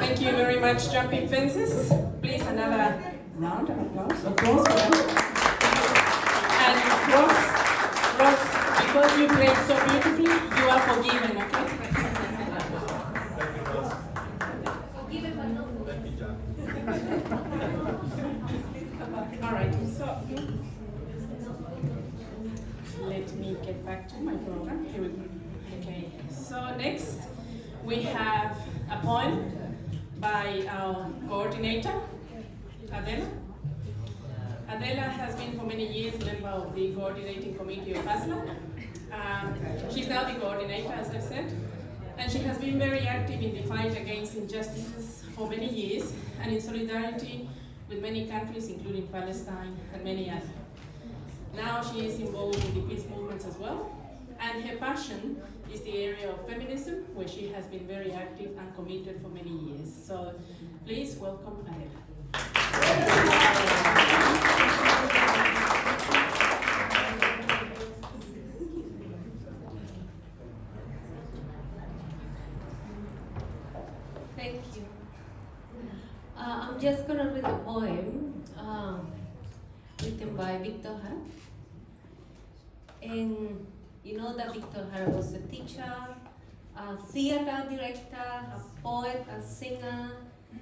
Thank you very much, Jumping Fences. Please, another round of applause. Applause for them. And Ross, because you played so beautifully, you are forgiven, okay? Forgiven but not all right, so let me get back to my program. Here we go. Okay, so next we have a poem by our coordinator, Adela. Adela has been for many years a member of the coordinating committee of ASLA. She's now the coordinator, as I said, and she has been very active in the fight against injustices for many years and in solidarity with many countries, including Palestine and many others. Now she is involved in the peace movements as well, and her passion is the area of feminism, where she has been very active and committed for many years. So please welcome Adela. Thank you. I'm just going to read a poem written by Victor Hara. And you know that Victor Hara was a teacher, a theater director, a poet, a singer,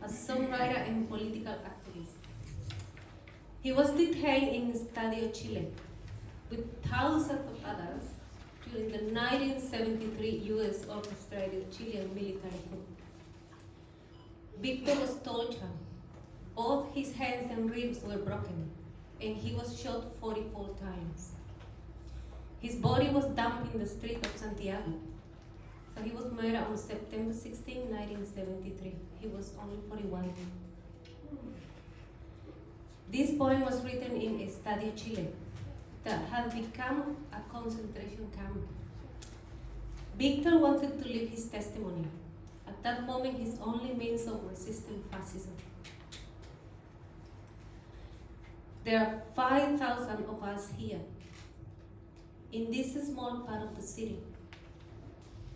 a songwriter, and political activist. He was detained in Estadio Chile with thousands of others during the 1973 US orchestrated Chilean military coup. Victor was tortured. Both his hands and ribs were broken, and he was shot 44 times. His body was dumped in the street of Santiago. So he was murdered on September 16, 1973. He was only 41. This poem was written in Estadio Chile, that had become a concentration camp. Victor wanted to leave his testimony. At that moment, his only means of resisting fascism. There are 5,000 of us here, in this small part of the city.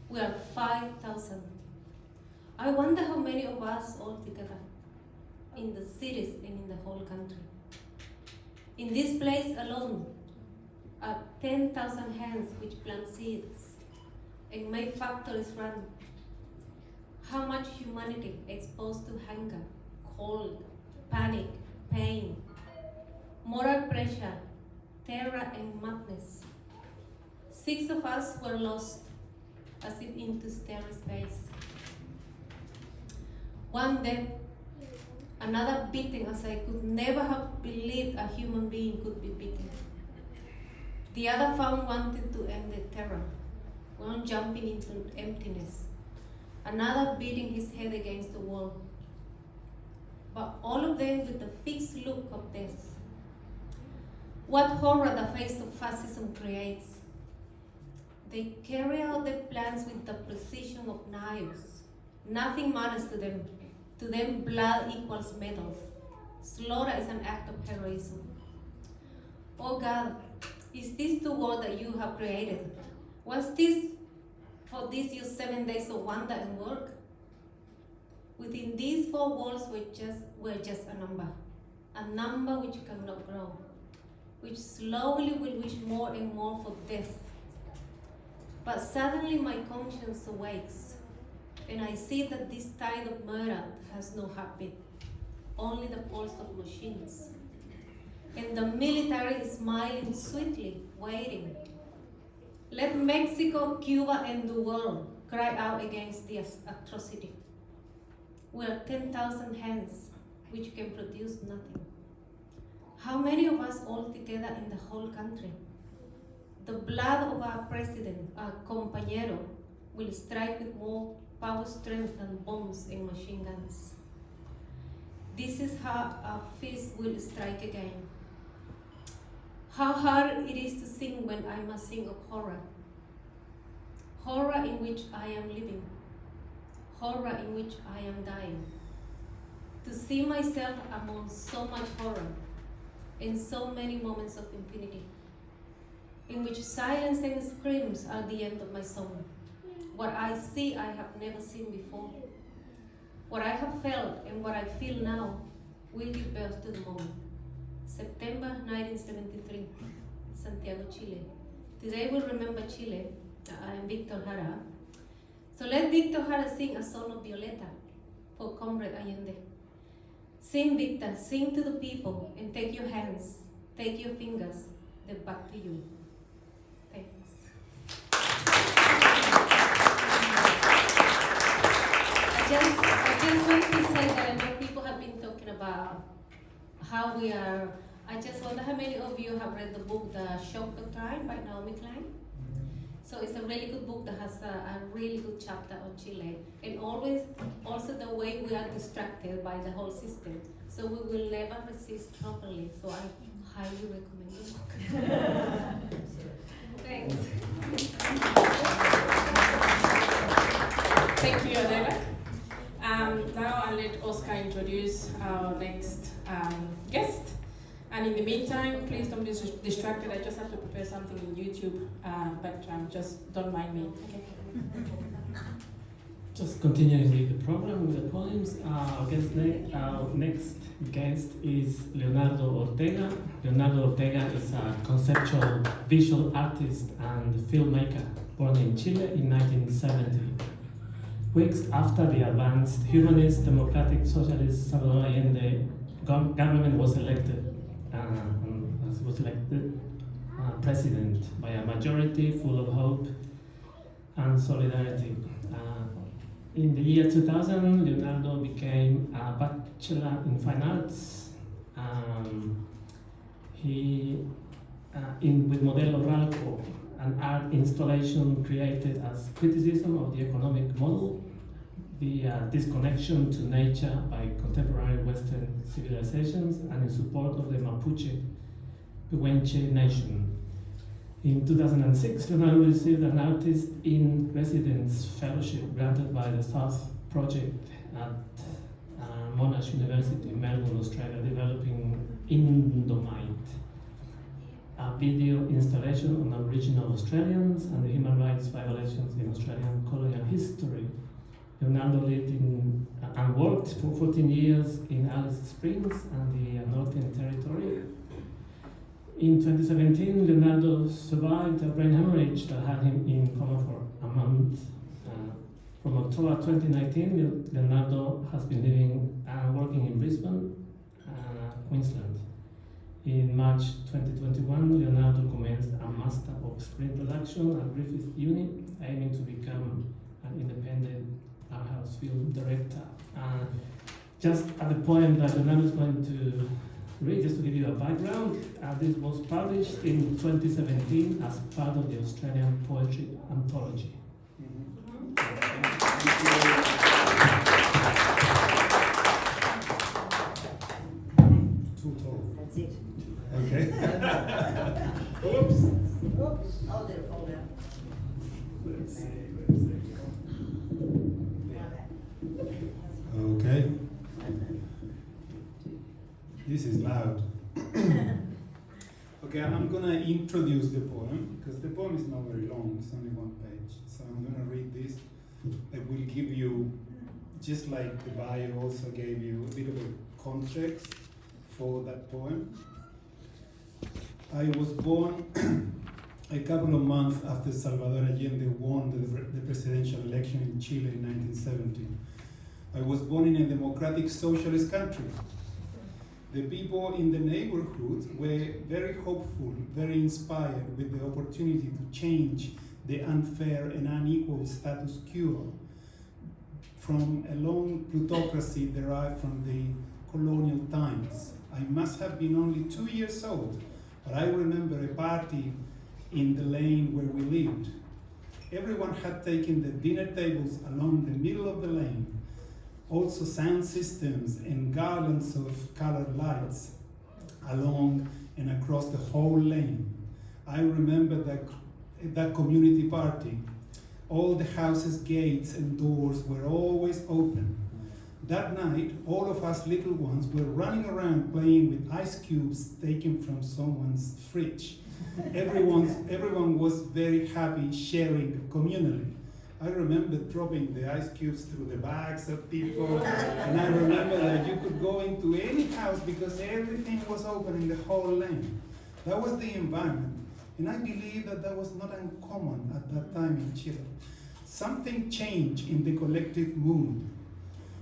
We are 5,000. I wonder how many of us all together, in the cities and in the whole country. In this place alone are 10,000 hands which plant seeds and make factories run. How much humanity exposed to hunger, cold, panic, pain, moral pressure, terror, and madness. 6 of us were lost, as if into starry space. One dead, another beaten as I could never have believed a human being could be beaten. The other found wanting to end the terror, one jumping into emptiness, another beating his head against the wall. But all of them with the fixed look of death. What horror the face of fascism creates. They carry out their plans with the precision of knives. Nothing matters to them. To them, blood equals medals. Slaughter is an act of heroism. Oh God, is this the world that you have created? Was this for this your 7 days of wonder and work? Within these 4 walls were just a number which cannot grow, which slowly will wish more and more for death. But suddenly my conscience awakes, and I see that this tide of murder has no heartbeat, only the pulse of machines. And the military is smiling sweetly, waiting. Let Mexico, Cuba, and the world cry out against this atrocity. We are 10,000 hands which can produce nothing. How many of us all together in the whole country? The blood of our president, our compañero, will strike with more power strength than bombs and machine guns. This is how our fist will strike again. How hard it is to sing when I must sing of horror. Horror in which I am living. Horror in which I am dying. To see myself among so much horror in so many moments of impunity, in which silence and screams are the end of my song. What I see I have never seen before. what I have felt and what I feel now will give birth to the moment. September 1973, Santiago, Chile. Today we'll remember Chile and Victor Jara. So let Victor Jara sing a song of Violeta for Comrade Allende. Sing, Victor, sing to the people, and take your hands, take your fingers, then back to you. Thanks. I just want to say that I know people have been talking about how we are. I just wonder how many of you have read the book The Shock Doctrine by Naomi Klein. So it's a really good book that has a really good chapter on Chile, and always also the way we are distracted by the whole system. So we will never resist properly. So I highly recommend the book. Thanks. Thank you, Adela. Now I'll let Oscar introduce our next guest. And in the meantime, please don't be distracted. I just have to prepare something in YouTube, but just don't mind me. Okay. Just continuing with the program, with the poems. Our next guest is Leonardo Ortega. Leonardo Ortega is a conceptual visual artist and filmmaker born in Chile in 1970. Weeks after the advanced humanist, democratic, socialist Salvador Allende government was elected, president by a majority full of hope and solidarity. In the year 2000, Leonardo became a bachelor in fine arts. With Modelo Ralco, an art installation created as criticism of the economic model, the disconnection to nature by contemporary Western civilizations, and in support of the Mapuche Pehuenche nation. In 2006, Leonardo received an Artist in Residence Fellowship granted by the South Project at Monash University in Melbourne, Australia, developing Indomite, a video installation on Aboriginal Australians and the human rights violations in Australian colonial history. Leonardo lived in and worked for 14 years in Alice Springs and the Northern Territory. In 2017, Leonardo survived a brain hemorrhage that had him in coma for a month. From October 2019, Leonardo has been living and working in Brisbane, Queensland. In March 2021, Leonardo commenced a Master of Screen Production at Griffith Uni, aiming to become an independent art house film director. Just at the point that Leonardo is going to read, just to give you a background, this was published in 2017 as part of the Australian Poetry Anthology. Too tall. That's it. Okay. Oops. Oops. Oh, they'll fall down. Let's see. Okay. This is loud. Okay, I'm gonna introduce the poem because the poem is not very long, it's only one page. So I'm gonna read this. It will give you, just like the bio also gave you a bit of a context for that poem. I was born a couple of months after Salvador Allende won the presidential election in Chile in 1970. I was born in a democratic socialist country. The people in the neighborhood were very hopeful, very inspired with the opportunity to change the unfair and unequal status quo from a long plutocracy derived from the colonial times. I must have been only 2 years old, but I remember a party in the lane where we lived. Everyone had taken the dinner tables along the middle of the lane. Also sound systems and garlands of colored lights along and across the whole lane. I remember that community party. All the houses' gates and doors were always open. That night, all of us little ones were running around playing with ice cubes taken from someone's fridge. Everyone was very happy, sharing communally. I remember dropping the ice cubes through the bags of people, and I remember that you could go into any house because everything was open in the whole lane. That was the environment, and I believe that that was not uncommon at that time in Chile. Something changed in the collective mood.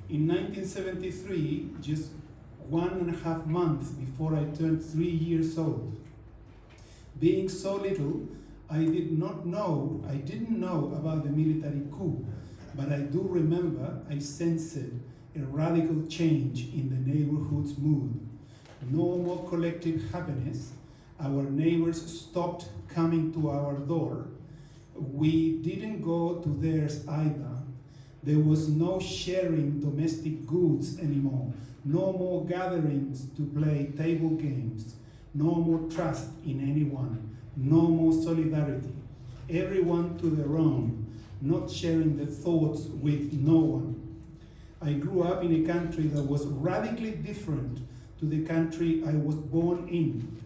In 1973, just 1.5 months before I turned 3 years old, being so little, I didn't know about the military coup, but I do remember I sensed a radical change in the neighborhood's mood. No more collective happiness. Our neighbors stopped coming to our door. We didn't go to theirs either. There was no sharing domestic goods anymore. No more gatherings to play table games. No more trust in anyone. No more solidarity. Everyone to their own, not sharing their thoughts with no one. I grew up in a country that was radically different to the country I was born in.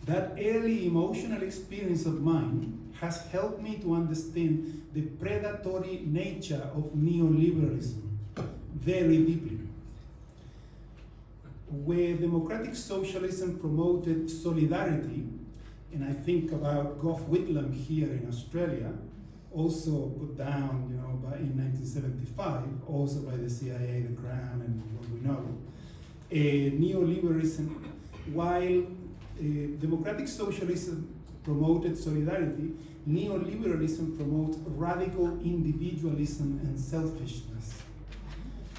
That early emotional experience of mine has helped me to understand the predatory nature of neoliberalism very deeply. Where democratic socialism promoted solidarity, and I think about Gough Whitlam here in Australia, also put down, in 1975, also by the CIA, the Crown, and what we know. Neoliberalism, while democratic socialism promoted solidarity, neoliberalism promotes radical individualism and selfishness.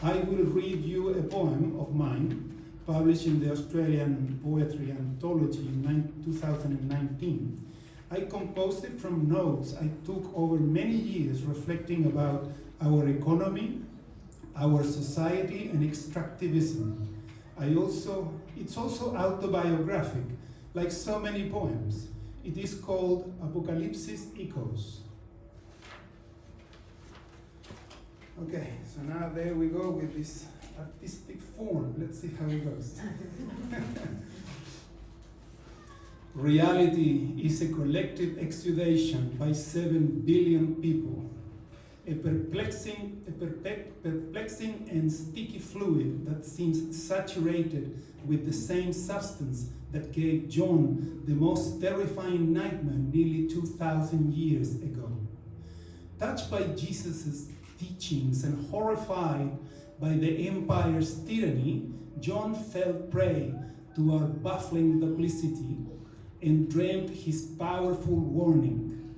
I will read you a poem of mine published in the Australian Poetry Anthology in 2019. I composed it from notes I took over many years reflecting about our economy, our society, and extractivism. It's also autobiographic, like so many poems. It is called Apocalypse Echoes. Okay, so now there we go with this artistic form. Let's see how it goes. Reality is a collective exudation by 7 billion people, a perplexing and sticky fluid that seems saturated with the same substance that gave John the most terrifying nightmare nearly 2,000 years ago. Touched by Jesus' teachings and horrified by the empire's tyranny, John fell prey to our baffling duplicity and dreamed his powerful warning,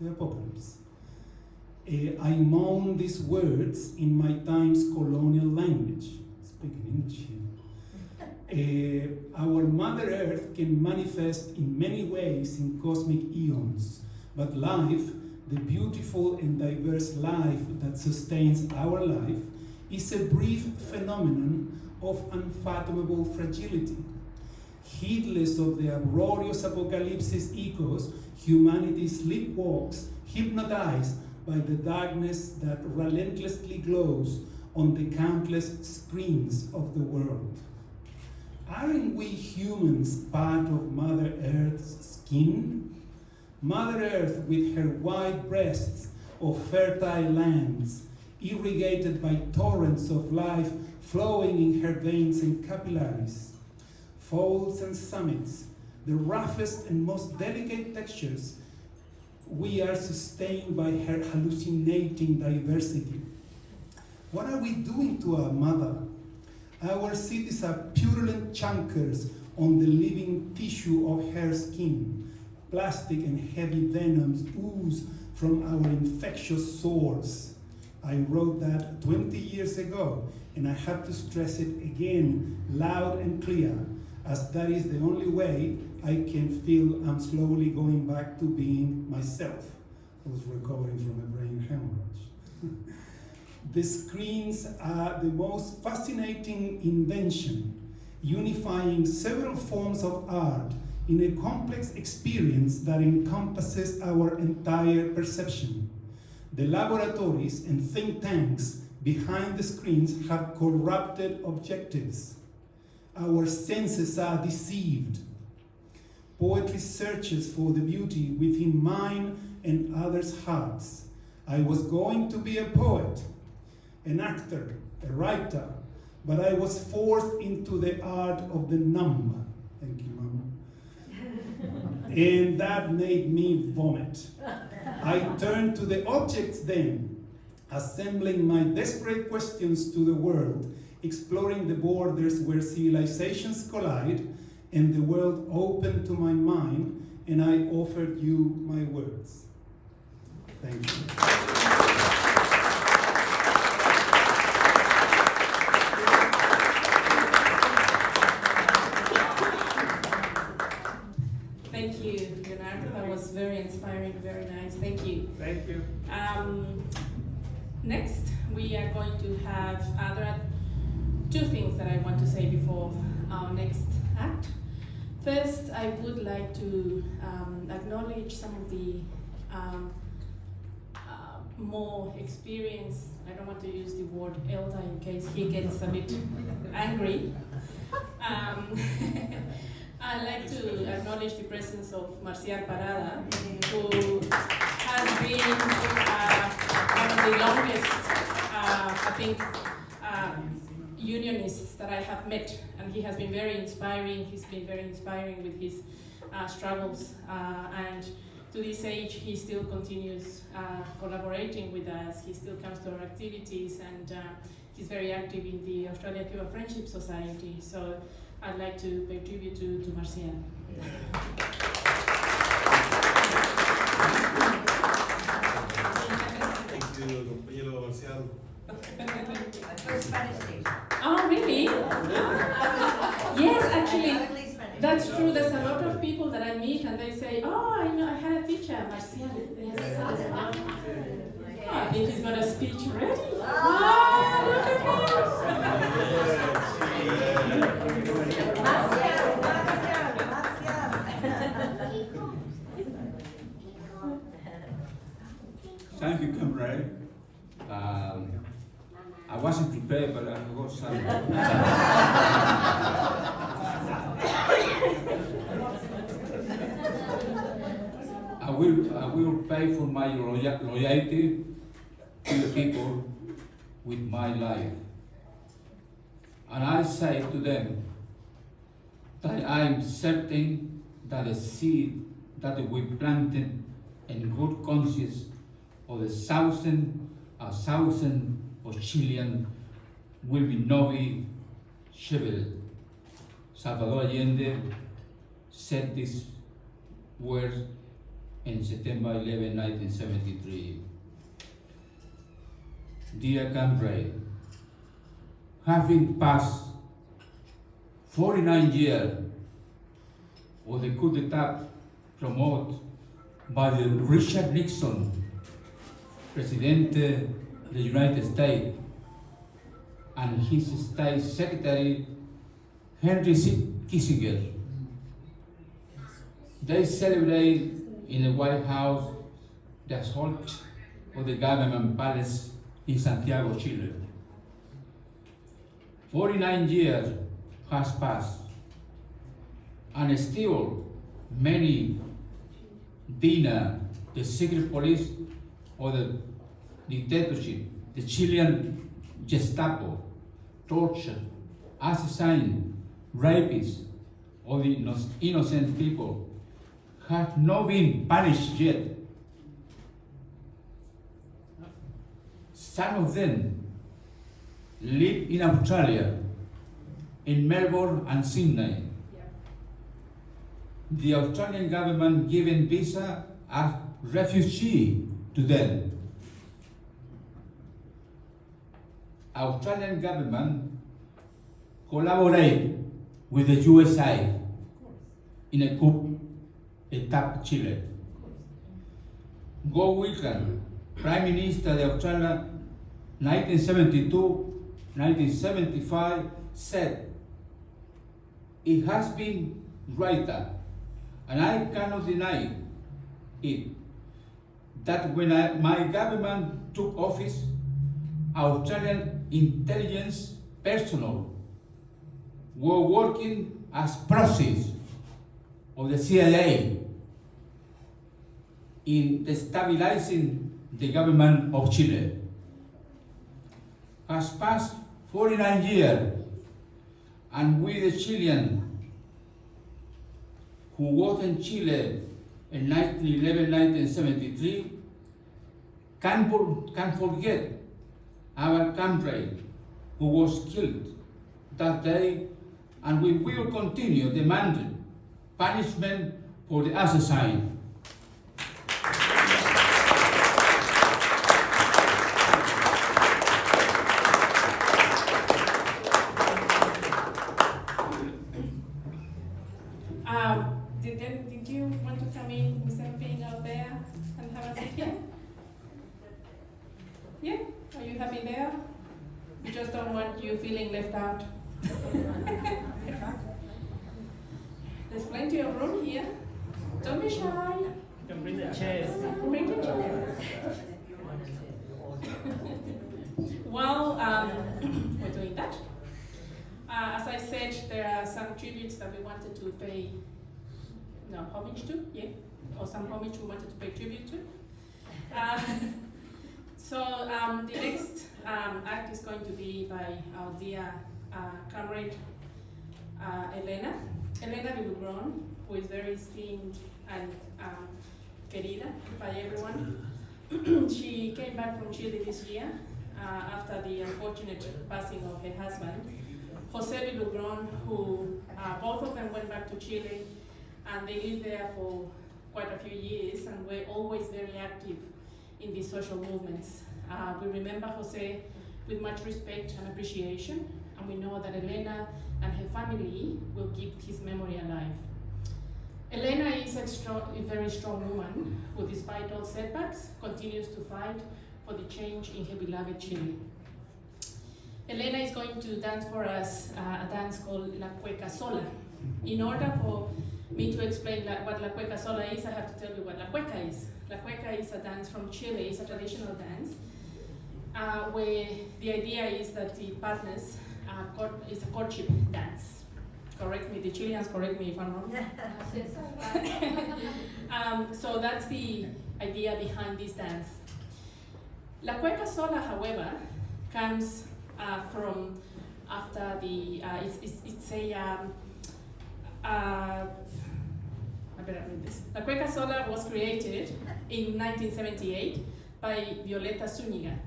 the apocalypse. I moan these words in my time's colonial language, speaking English here. Our Mother Earth can manifest in many ways in cosmic eons, but life, the beautiful and diverse life that sustains our life, is a brief phenomenon of unfathomable fragility. Heedless of the uproarious apocalypse's echoes, humanity sleepwalks, hypnotized by the darkness that relentlessly glows on the countless screens of the world. Aren't we humans part of Mother Earth's skin? Mother Earth with her wide breasts of fertile lands, irrigated by torrents of life flowing in her veins and capillaries. Folds and summits, the roughest and most delicate textures, we are sustained by her hallucinating diversity. What are we doing to our mother? Our cities are purulent chancres on the living tissue of her skin. Plastic and heavy venoms ooze from our infectious sores. I wrote that 20 years ago, and I have to stress it again, loud and clear, as that is the only way I can feel I'm slowly going back to being myself. I was recovering from a brain hemorrhage. The screens are the most fascinating invention, unifying several forms of art in a complex experience that encompasses our entire perception. The laboratories and think tanks behind the screens have corrupted objectives. Our senses are deceived. Poetry searches for the beauty within mine and others' hearts. I was going to be a poet, an actor, a writer, but I was forced into the art of the numb. Thank you, Mama. And that made me vomit. I turned to the objects then, assembling my desperate questions to the world, exploring the borders where civilizations collide, and the world opened to my mind, and I offered you my words. Thank you. Thank you, Leonardo. That was very inspiring, very nice. Thank you. Thank you. Next, we are going to have two things that I want to say before our next act. First, I would like to acknowledge some of the more experienced, I don't want to use the word elder in case he gets a bit angry. I'd like to acknowledge the presence of Marcial Parada, who has been one of the longest, I think, unionists that I have met, and he has been very inspiring. He's been very inspiring with his struggles, and to this age he still continues collaborating with us. He still comes to our activities, and he's very active in the Australia-Cuba Friendship Society. So I'd like to pay tribute to Marcial. Thank you, compañero Marcial. First Spanish teacher. Oh, really? Yes, actually, Only Spanish. that's true. There's a lot of people that I meet and they say, oh, I know, I had a teacher, Marcial. Yes. Oh, I think he's got a speech ready. Wow, look at Thank you, comrade. I wasn't prepared, but I forgot something. I will pay for my loyalty to the people with my life. And I say to them that I am certain that the seed that we planted in good conscience of the thousand of Chilean will be nobly shoveled. Salvador Allende said these words in September 11, 1973. Dear comrade, having passed 49 years of the coup d'etat promoted by the Richard Nixon, President of the United States, and his State Secretary, Henry Kissinger. They celebrate in the White House the assault of the government palace in Santiago, Chile. 49 years has passed, and still many deny the secret police or the dictatorship, the Chilean Gestapo, torture, assassin, rapists, or the innocent people have not been punished yet. Some of them live in Australia, in Melbourne and Sydney. The Australian government given visa as refugee to them. Australian government collaborate with the USA in a coup d'etat Chile. Go Wilson, Prime Minister of Australia, 1972-1975, said, "It has been right, and I cannot deny it, that when my government took office, Australian intelligence personnel were working as proxies of the CIA in destabilizing the government of Chile. Has passed 49 years, and we the Chilean who was in Chile in 1911-1973 can forget our country who was killed that day, and we will continue demanding punishment for the assassin. Did you want to come in instead of being out there and have a seat here? Yeah? Are you happy there? We just don't want you feeling left out. There's plenty of room here. Don't be shy. You can bring the chairs. Bring the chairs. While we're doing that, as I said, there are some tributes that we wanted to pay homage to, or some homage we wanted to pay tribute to. So the next act is going to be by our dear comrade Elena Villugron, who is very esteemed and querida by everyone. She came back from Chile this year after the unfortunate passing of her husband, Jose Villugron, who both of them went back to Chile, and they lived there for quite a few years and were always very active in these social movements. We remember Jose with much respect and appreciation, and we know that Elena and her family will keep his memory alive. Elena is a very strong woman who, despite all setbacks, continues to fight for the change in her beloved Chile. Elena is going to dance for us a dance called La Cueca Sola. In order for me to explain what La Cueca Sola is, I have to tell you what La Cueca is. La Cueca is a dance from Chile, it's a traditional dance, where the idea is that the partners, it's a courtship dance. Correct me, the Chileans correct me if I'm wrong. So that's the idea behind this dance. La Cueca Sola, however, comes from after the, it's a, I better read this. La Cueca Sola was created in 1978 by Violeta Zúñiga,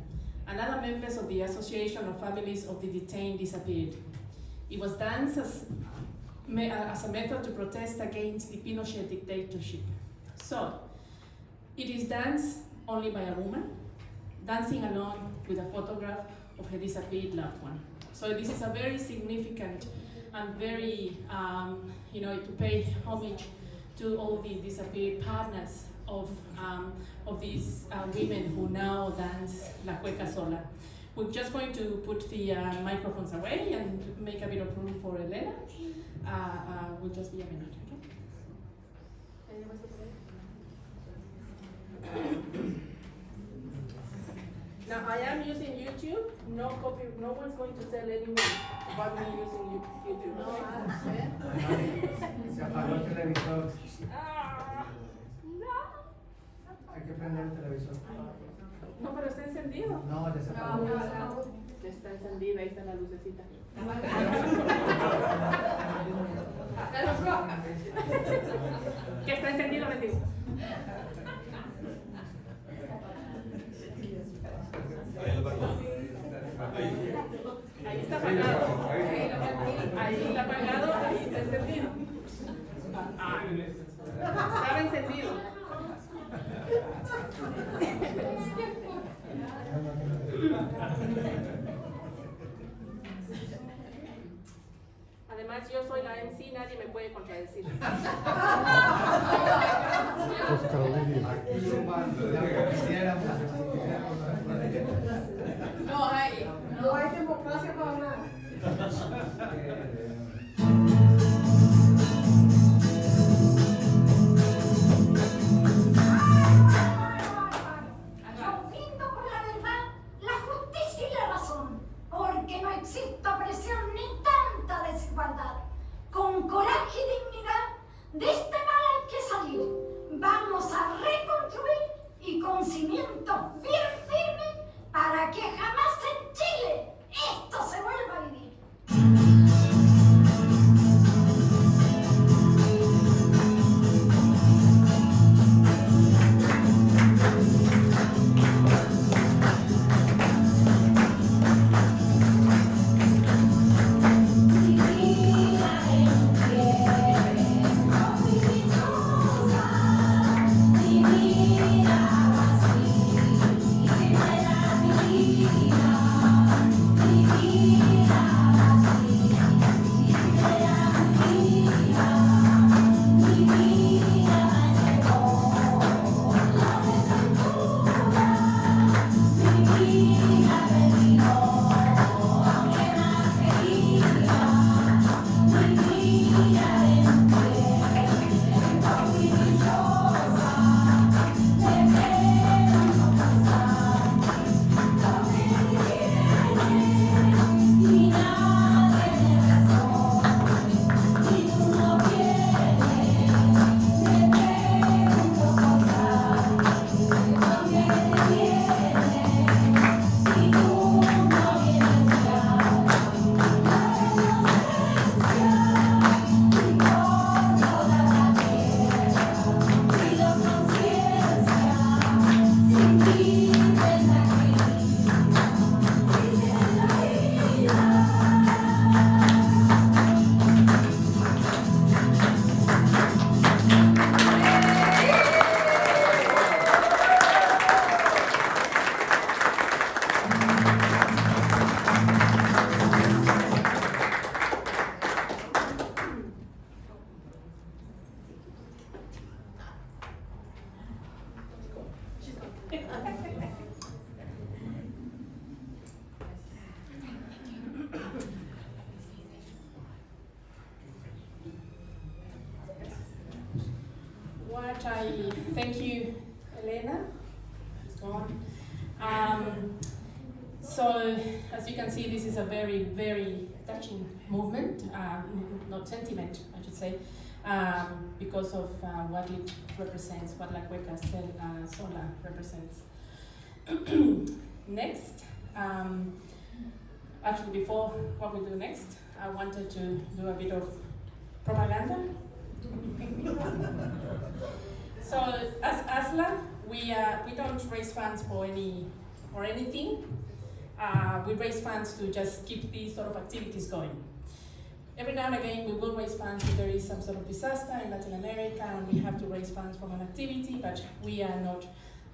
another members of the Association of Families of the Detained Disappeared. It was danced as a method to protest against the Pinochet dictatorship. So, it is danced only by a woman, dancing along with a photograph of her disappeared loved one. So this is a very significant and very, to pay homage to all the disappeared partners of these women who now dance La Cueca Sola. We're just going to put the microphones away and make a bit of room for Elena. Will just be a minute, okay? Now I am using YouTube. No one's going to tell anyone about me using YouTube. Okay? Se apagó el televisor. No. Hay que prender el televisor. No, pero está encendido. No, ya se apagó. Ya está encendido, ahí está la lucecita. Carlos Roca. Que está encendido, les digo. Ahí está apagado. Ahí está apagado, ahí está encendido. Estaba encendido. Además, yo soy la MC, nadie me puede contradecir. No hay democracia para nada. Yo brindo por la verdad, la justicia y la razón, porque no existe opresión ni tanta desigualdad. Con coraje y dignidad, de este mal hay que salir. Vamos a reconstruir y con cimientos para que jamás en Chile esto se vuelva a vivir. What I thank you, Elena. It's gone. So, as you can see, this is a very, very touching movement, not sentiment, I should say, because of what it represents, what La Cueca Sola represents. Next, actually, before what we do next, I wanted to do a bit of propaganda. So, as ASLA, we don't raise funds for anything. We raise funds to just keep these sort of activities going. Every now and again, we will raise funds if there is some sort of disaster in Latin America and we have to raise funds from an activity, but we are not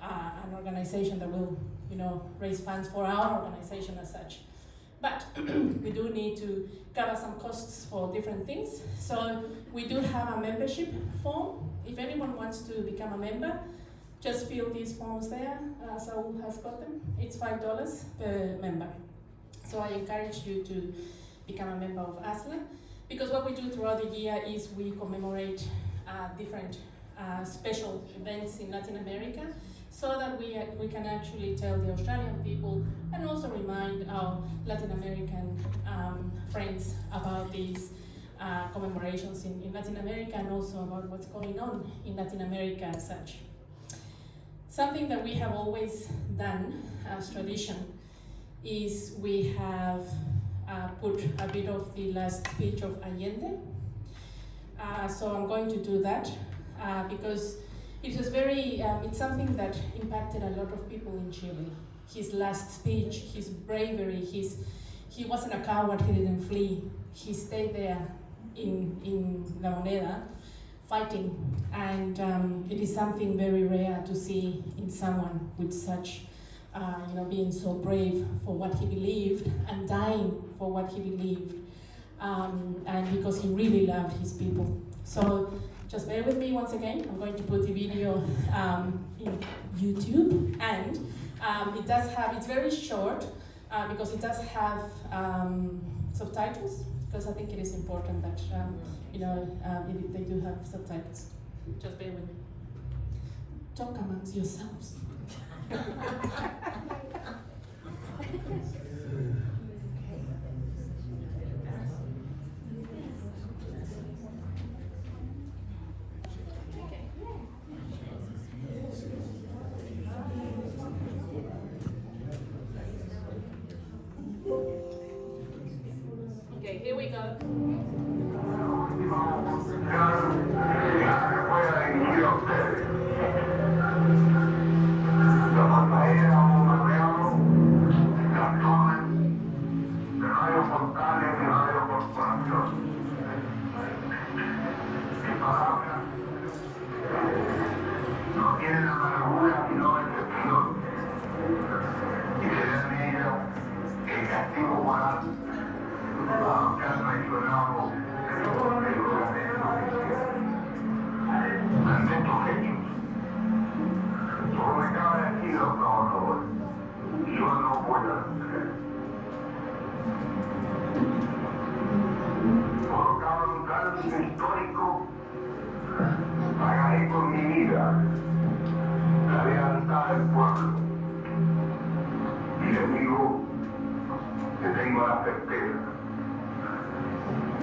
an organization that will, raise funds for our organization as such. But we do need to cover some costs for different things. So we do have a membership form. If anyone wants to become a member, just fill these forms there. Saul has got them. It's $5 per member. So I encourage you to become a member of ASLA, because what we do throughout the year is we commemorate different special events in Latin America, so that we can actually tell the Australian people and also remind our Latin American friends about these commemorations in Latin America, and also about what's going on in Latin America as such. Something that we have always done as tradition is we have put a bit of the last speech of Allende. So I'm going to do that because it was it's something that impacted a lot of people in Chile. His last speech, his bravery, he wasn't a coward, he didn't flee. He stayed there in La Moneda fighting, and it is something very rare to see in someone with such, being so brave for what he believed and dying for what he believed, and because he really loved his people. So just bear with me once again. I'm going to put the video in YouTube, and it's very short because it does have subtitles, because I think it is important that they do have subtitles. Just bear with me. Talk amongst yourselves. Okay, here we go. No tienen amargura sino excepción, y será en ella el castigo moral a los que han traicionado el juramento. Ante estos hechos, solo me cabe decir a los trabajadores, yo no puedo hacer. Por cada un tránsito histórico, pagaré con mi vida la lealtad del pueblo. Y les digo que tengo la certeza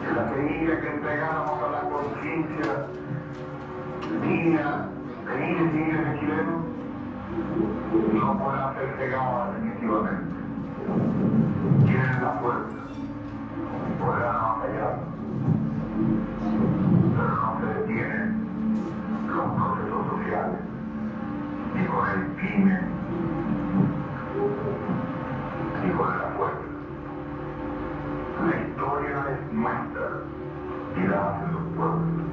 que la semilla que entregáramos a la conciencia digna de miles y miles de chilenos no podrá ser cegada definitivamente. Tienen la fuerza, podrán avasallar, pero no se detienen los procesos sociales, ni con el crimen, ni con la fuerza. La historia es nuestra y la hacen los pueblos.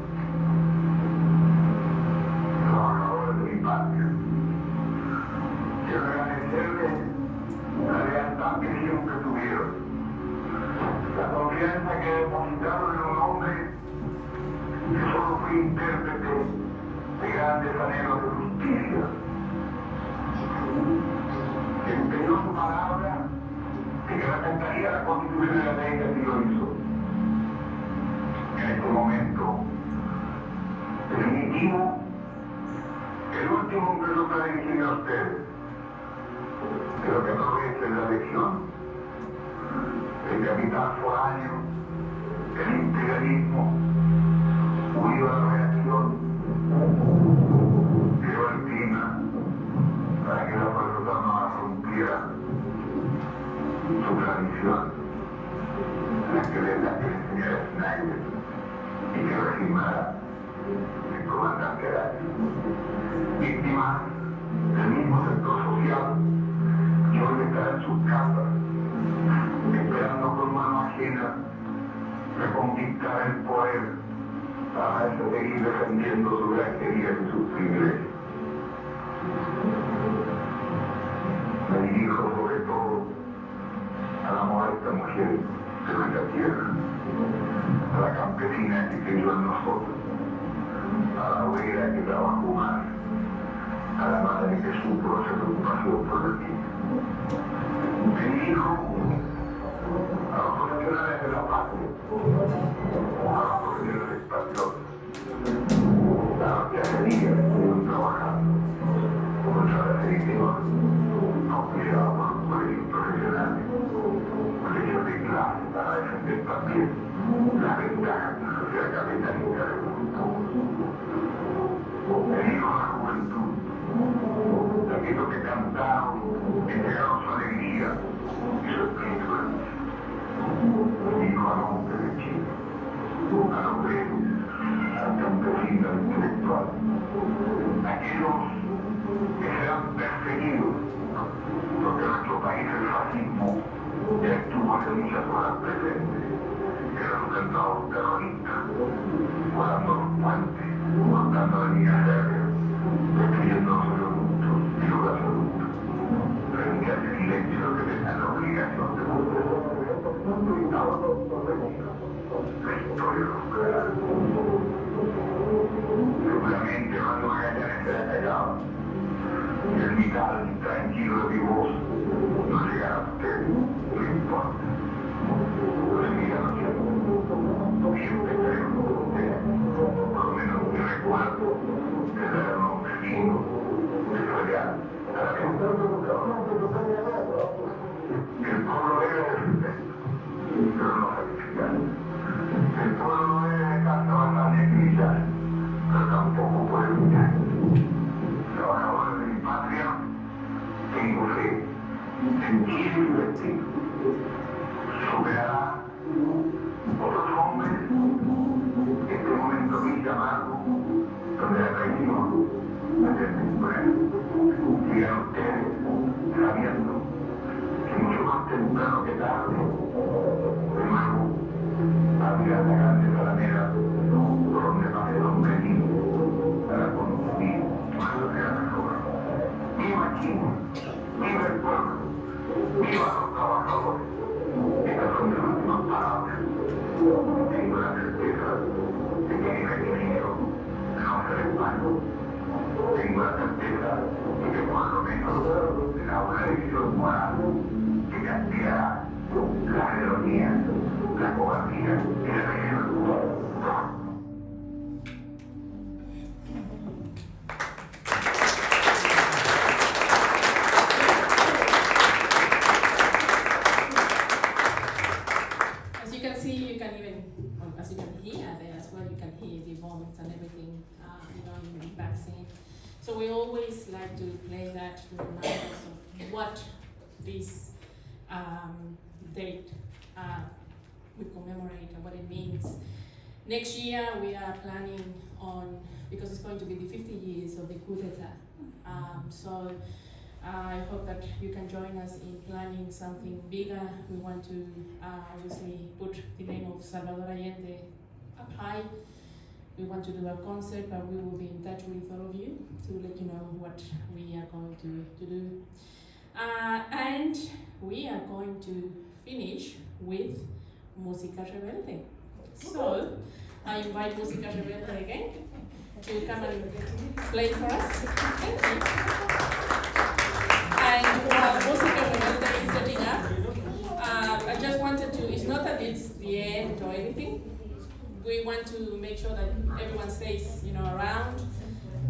Trabajadores de mi patria, quiero agradecerles la lealtad que siempre tuvieron, la confianza que depositaron en un hombre que solo fue intérprete de grandes anhelos de justicia, que empeñó su palabra de que respetaría la Constitución y la ley que así lo hizo. En este momento definitivo, el último que yo para dirigir a ustedes, pero que aprovechen la lección, el capital foráneo, el integralismo, unido a la reacción, creó el clima para que la Fuerza Armada cumpliera su tradición, la que le enseñara Schneider y que regimara el comandante Araya. Víctimas del mismo sector social que hoy está en sus casas, esperando con mano ajena reconquistar el poder para seguir defendiendo sus granjerías y sus privilegios. Me dirijo sobre todo a la modesta mujer de nuestra tierra, a la campesina que creyó en nosotros, a la obrera que trabajó más, a la madre que supo hacer preocupación por el niño. Me dirijo a los profesionales de la patria, a los profesionales patriotas, a los que hace días estuvieron trabajando contra la selección, auspiciada por los colegios profesionales, colegios de clase para defender también las ventajas de la sociedad capitalista del mundo. Me dirijo a la juventud, aquellos que cantaron, entregaron su alegría y su espíritu de lucha. Me dirijo al hombre de Chile, a los breves, al campesino intelectual, aquellos que serán perseguidos, porque en nuestro país el fascismo ya estuvo hace muchas horas presente, que resultaron terroristas, volando los puentes, cortando la línea férrea, destruyendo los oleoductos y los gasoductos, frente al silencio que tenían la obligación de volver. La historia los creará. Seguramente cuando Magallanes se haya callado, y el vital tranquilo de mi voz no llegará a usted, no importa. Seguirá siempre creo que usted, por lo menos mi recuerdo, de ser un hombre lindo, de soñar a la gente. El pueblo debe defender, pero no sacrificar. El pueblo no debe dejarse abandonar y grillar, pero tampoco puede luchar. Trabajadores de mi patria, tengo fe en Chile y destino. Superará campesina y femenina. As you can see, you can even, as you can hear there as well, you can hear the vomits and everything, in the vaccine. So we always like to play that to remind us of what this date we commemorate and what it means. Next year we are planning on, because it's going to be the 50 years of the coup d'etat. So I hope that you can join us in planning something bigger. We want to obviously put the name of Salvador Allende up high. We want to do a concert, but we will be in touch with all of you to let you know what we are going to do. And we are going to finish with Música Rebelde. So I invite Música Rebelde again to come and play for us. Thank you. And while Música Rebelde is setting up, I just wanted to, it's not that it's the end or anything. We want to make sure that everyone stays, around.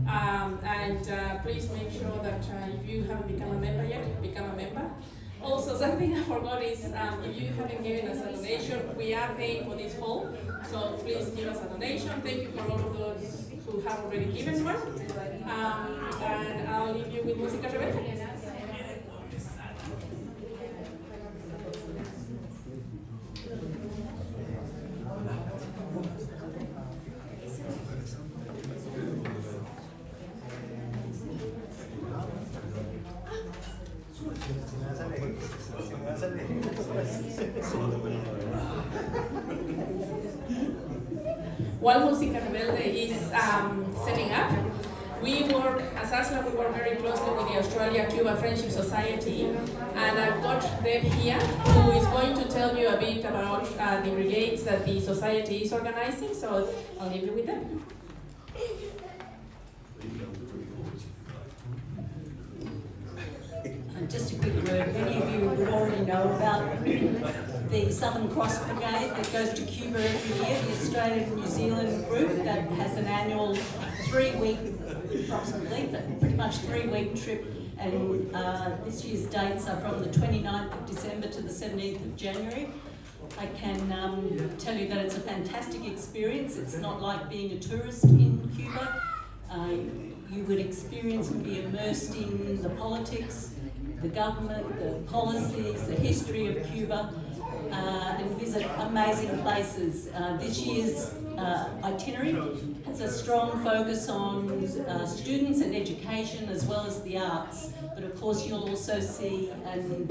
And please make sure that if you haven't become a member yet, become a member. Also, something I forgot is if you haven't given us a donation, we are paying for this hall. So please give us a donation. Thank you for all of those who have already given one. And I'll leave you with Música Rebelde. While Música Rebelde is setting up, we work, as ASLA, we work very closely with the Australia-Cuba Friendship Society, and I've got Deb here, who is going to tell you a bit about the brigades that the society is organizing, so I'll leave you with them. Just a quick word, many of you would already know about the Southern Cross Brigade that goes to Cuba every year, the Australia-New Zealand group that has an annual 3-week, approximately, but pretty much 3-week trip, and this year's dates are from the 29th of December to the 17th of January. I can tell you that it's a fantastic experience. It's not like being a tourist in Cuba. You would experience and be immersed in the politics, the government, the policies, the history of Cuba, and visit amazing places. This year's itinerary has a strong focus on students and education as well as the arts. But of course you'll also see and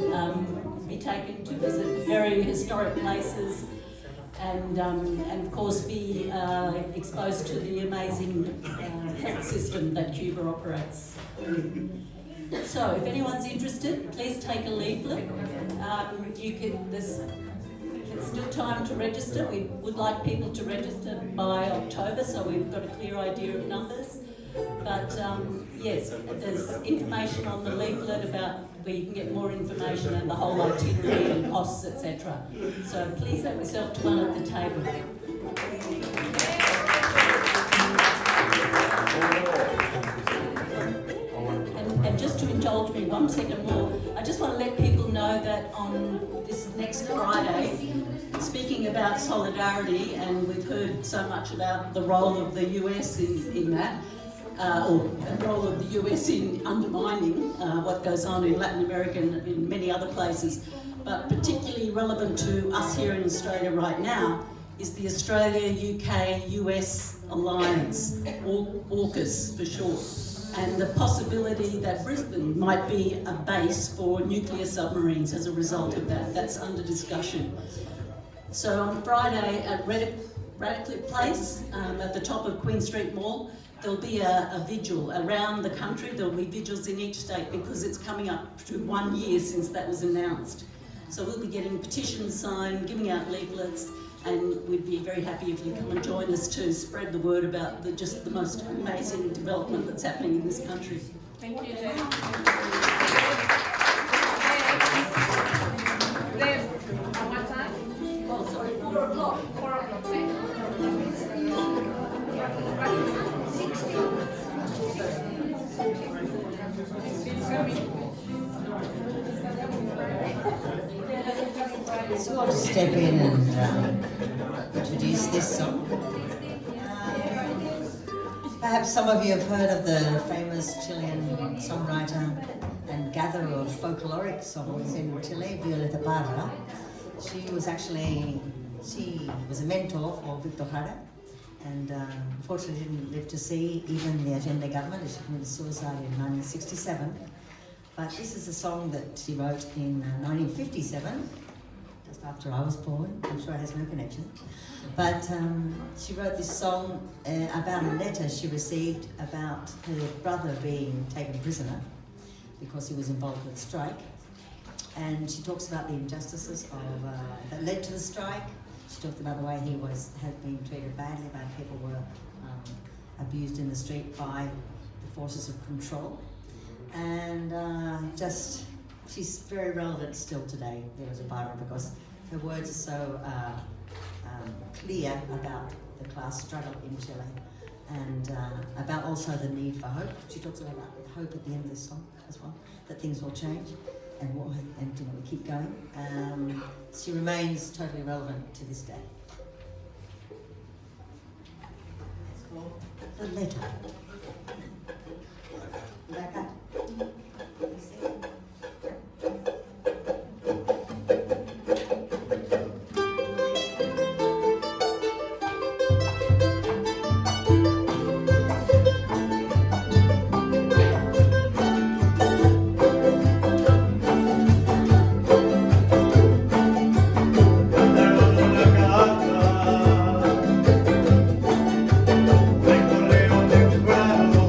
be taken to visit very historic places and of course be exposed to the amazing health system that Cuba operates. So if anyone's interested, please take a leaflet. There's still time to register. We would like people to register by October, so we've got a clear idea of numbers. But yes, there's information on the leaflet about where you can get more information and the whole itinerary and costs, etc. So please help yourself to one at the table. And just to indulge me 1 second more, I just want to let people know that on this next Friday, speaking about solidarity, and we've heard so much about the role of the US in that, or the role of the US in undermining what goes on in Latin America and in many other places, but particularly relevant to us here in Australia right now is the Australia-UK-US Alliance, AUKUS for short, and the possibility that Brisbane might be a base for nuclear submarines as a result of that. That's under discussion. So on Friday at Radcliffe Place, at the top of Queen Street Mall, there'll be a vigil around the country. There'll be vigils in each state because it's coming up to 1 year since that was announced. So we'll be getting petitions signed, giving out leaflets, and we'd be very happy if you come and join us to spread the word about just the most amazing development that's happening in this country. Thank you, Deb, Oh, sorry, 4 o'clock. So I'll just step in and introduce this song. Perhaps some of you have heard of the famous Chilean songwriter and gatherer of folkloric songs in Chile, Violeta Parra. She was a mentor for Victor Jara, and unfortunately didn't live to see even the Allende government, as she committed suicide in 1967. But this is a song that she wrote in 1957, just after I was born. I'm sure it has no connection. But she wrote this song about a letter she received about her brother being taken prisoner because he was involved with the strike. And she talks about the injustices that led to the strike. She talked about the way he had been treated badly, about people were abused in the street by the forces of control. And she's very relevant still today, Violeta Parra, because her words are so clear about the class struggle in Chile and about also the need for hope. She talks about hope at the end of this song as well, that things will change and we keep going. She remains totally relevant to this day. It's called The Letter. Back up. Recorreo temprano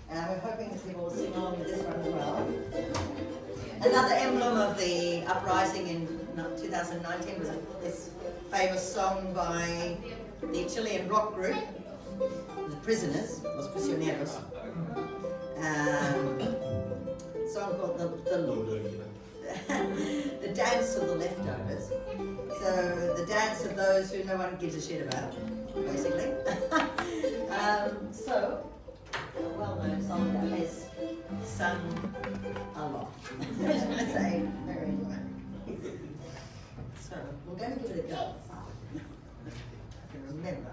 We're hoping that people will sing along with this one as well. Another emblem of the uprising in 2019 was this famous song by the Chilean rock group, The Prisoners, Los Prisioneros. Song called the Dance of the Leftovers. So the dance of those who no one gives a shit about, basically. So a well-known song that is sung a lot. I say very much. So we're going to give it a go. I can remember.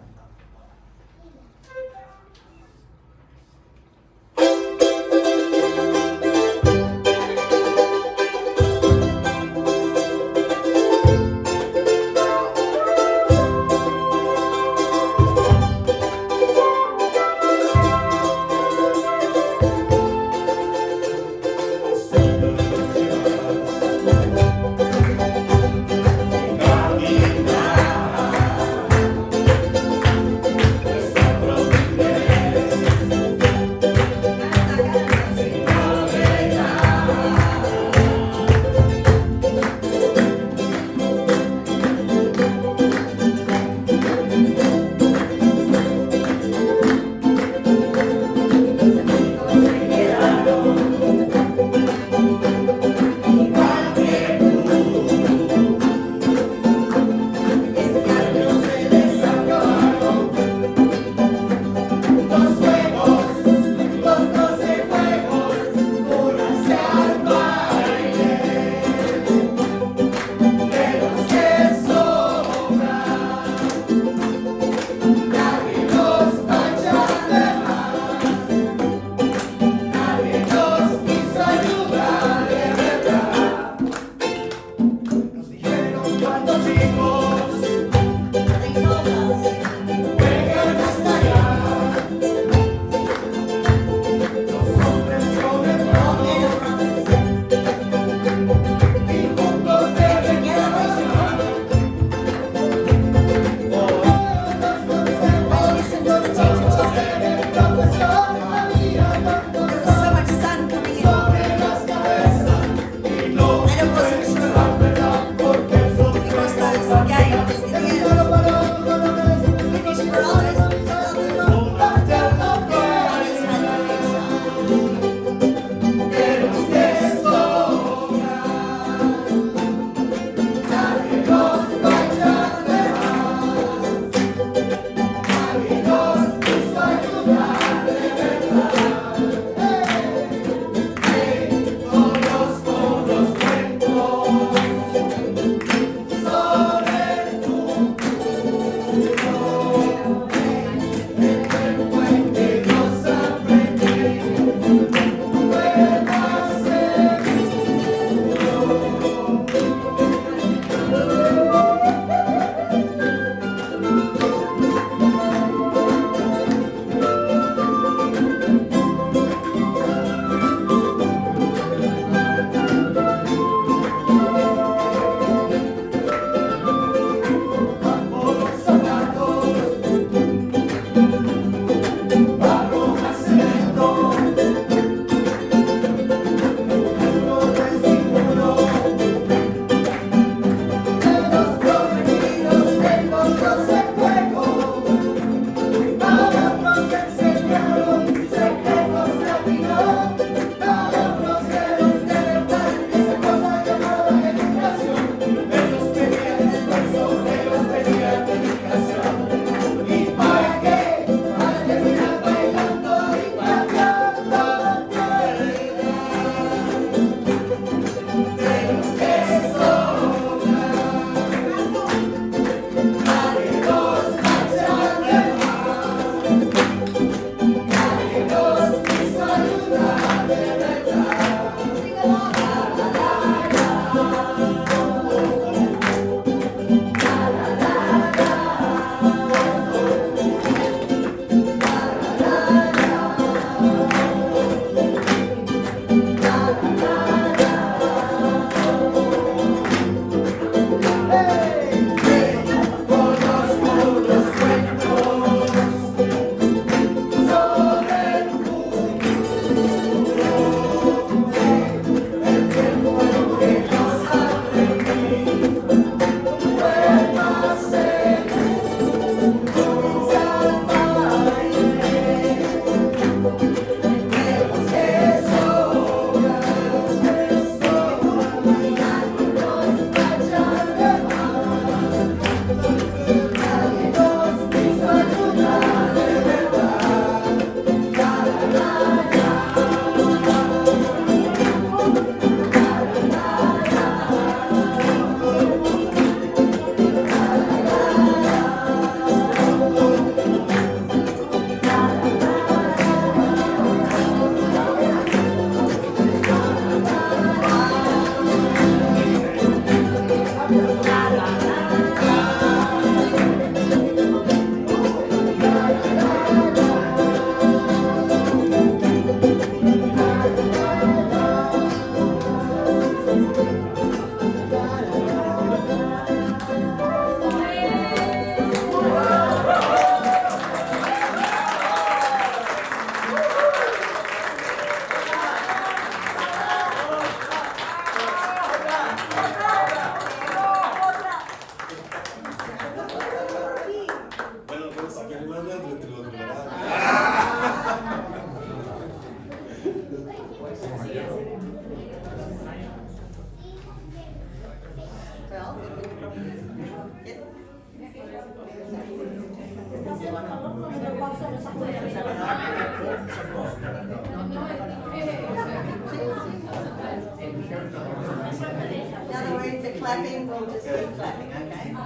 Now that we're into clapping, we'll just keep clapping, okay?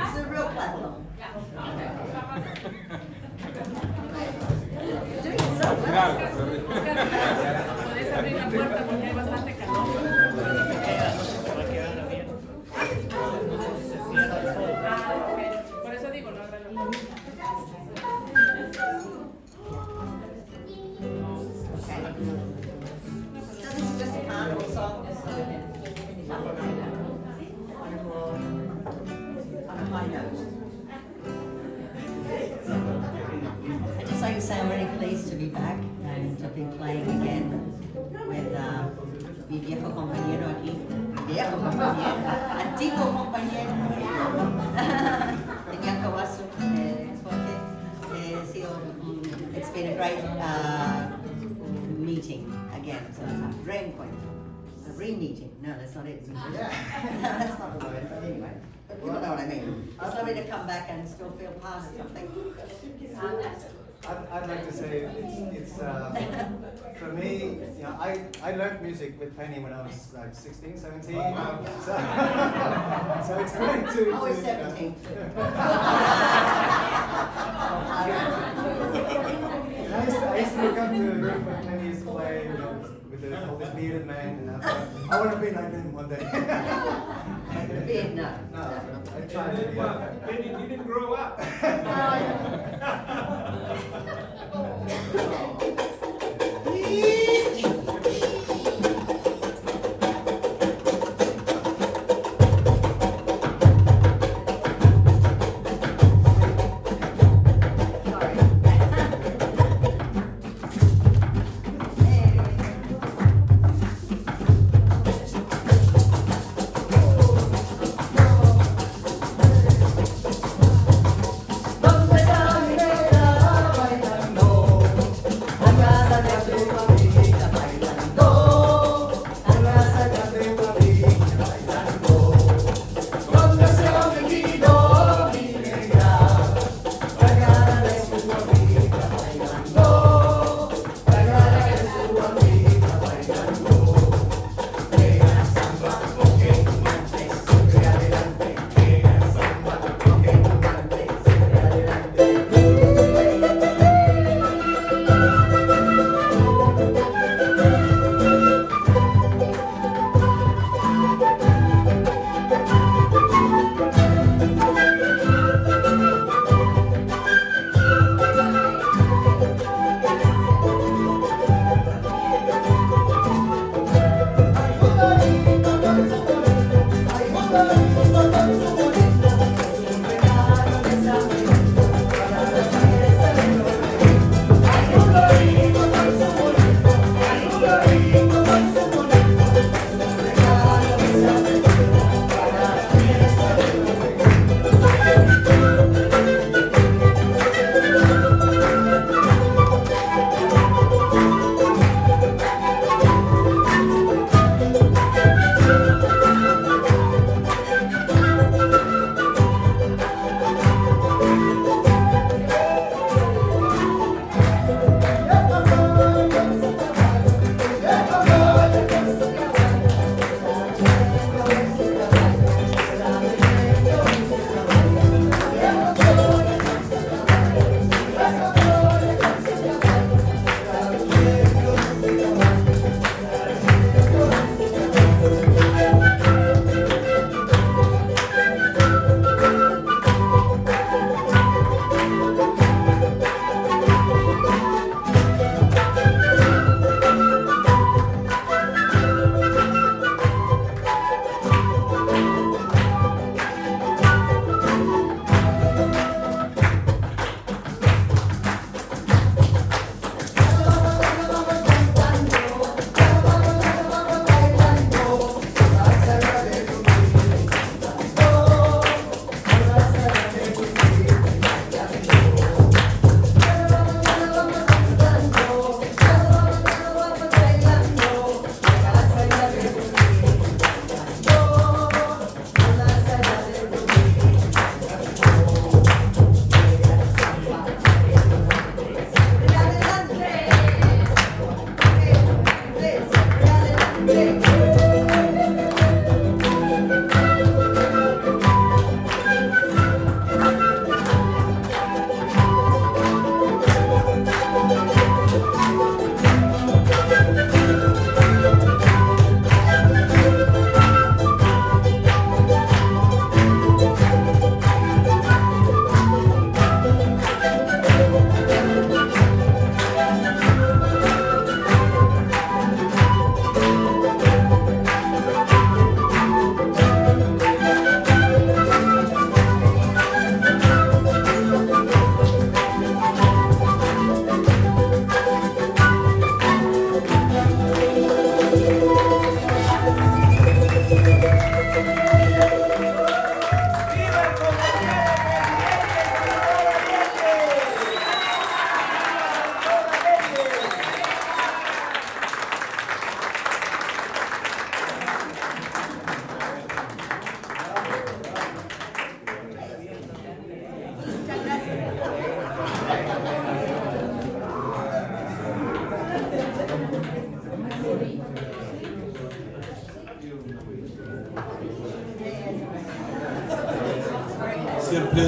It's a real clap along. You're doing it so well. Puedes abrir la puerta porque hay bastante calor. Por eso digo, no abran la puerta. So this is just a carnival song, just on a high note. I'd just like to say I'm really pleased to be back and to be playing again with mi viejo compañero aquí. Viejo compañero, antiguo compañero. Yakowasu, Jorge. It's been a great meeting again. So it's a reencuentro. A re-meeting. No, that's not it. That's not the word, but anyway. But people know what I mean. It's lovely to come back and still feel part of something. I'd like to say it's for me, you know, I learned music with Penny when I was like 16, 17. So it's great to. I was 17. I used to look up to the group when Penny used to play, you know, with all this bearded man, and I want to be like them one day. Beard, no. No, I tried to be. Penny didn't grow up. I'm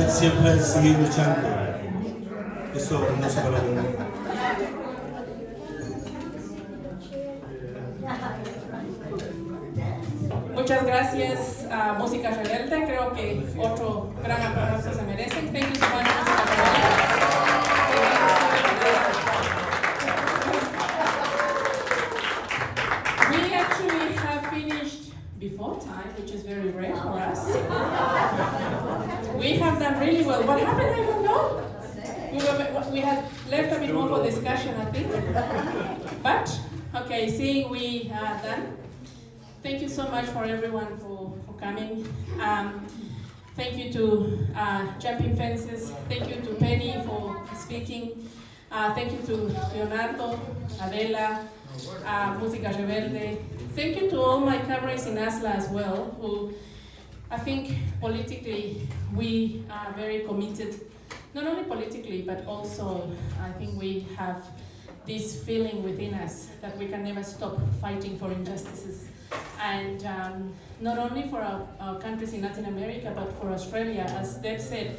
siempre seguir luchando. Eso no se para nunca. Muchas gracias a Música Rebelde, creo que otro gran aplauso se merecen. Thank you so much, Música Rebelde. We actually have finished before time, which is very rare for us. We have done really well. What happened, I don't know. We had left a bit more for discussion, I think. But, okay, seeing we are done. Thank you so much for everyone for coming. Thank you to Jumping Fences. Thank you to Penny for speaking. Thank you to Leonardo, Adela, Música Rebelde. Thank you to all my comrades in ASLA as well, who I think politically we are very committed. Not only politically, but also I think we have this feeling within us that we can never stop fighting for injustices. And not only for our countries in Latin America, but for Australia. As Deb said,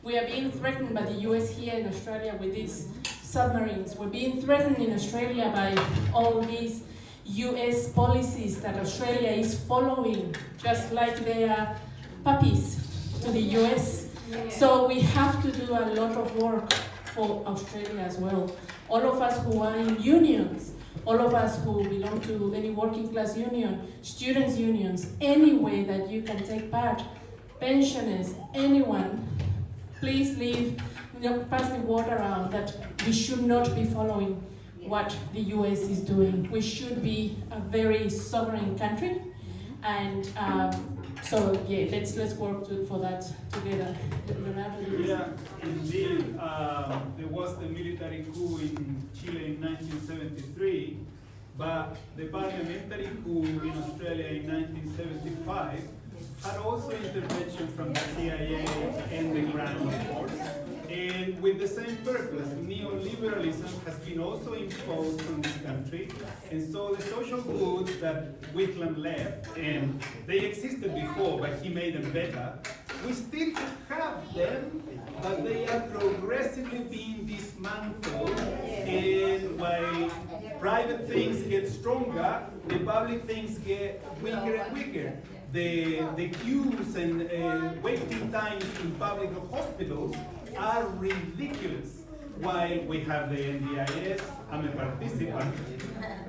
we are being threatened by the US here in Australia with these submarines. We're being threatened in Australia by all these US policies that Australia is following, just like they are puppies to the US. So we have to do a lot of work for Australia as well. All of us who are in unions, all of us who belong to any working class union, students' unions, any way that you can take part, pensioners, anyone, please pass the word around that we should not be following what the US is doing. We should be a very sovereign country, and so yeah, let's work for that together. Yeah, indeed. There was the military coup in Chile in 1973, but the parliamentary coup in Australia in 1975 had also intervention from the CIA and the Grand Force, and with the same purpose. Neoliberalism has been also imposed on this country, and so the social goods that Whitlam left, and they existed before, but he made them better, we still have them, but they are progressively being dismantled, and while private things get stronger, the public things get weaker and weaker. The queues and waiting times in public hospitals are ridiculous. While we have the NDIS, I'm a participant,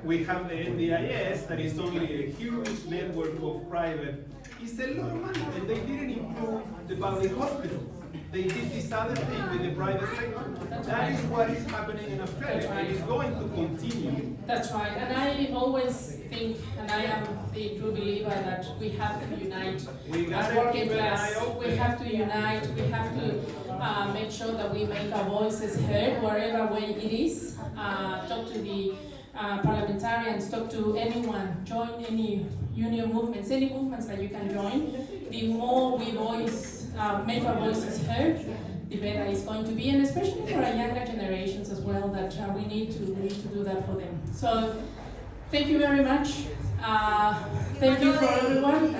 we have the NDIS that is only a huge network of private. It's a lot of money, and they didn't improve the public hospitals. They did this other thing with the private sector. That is what is happening in Australia, and it's going to continue. That's right, and I always think, and I am the true believer, that we have to unite as working class. We have to unite, we have to make sure that we make our voices heard wherever way it is. Talk to the parliamentarians, talk to anyone, join any union movements, any movements that you can join. The more we make our voices heard, the better it's going to be, and especially for our younger generations as well, that we need to do that for them. So, thank you very much. Thank you for everyone.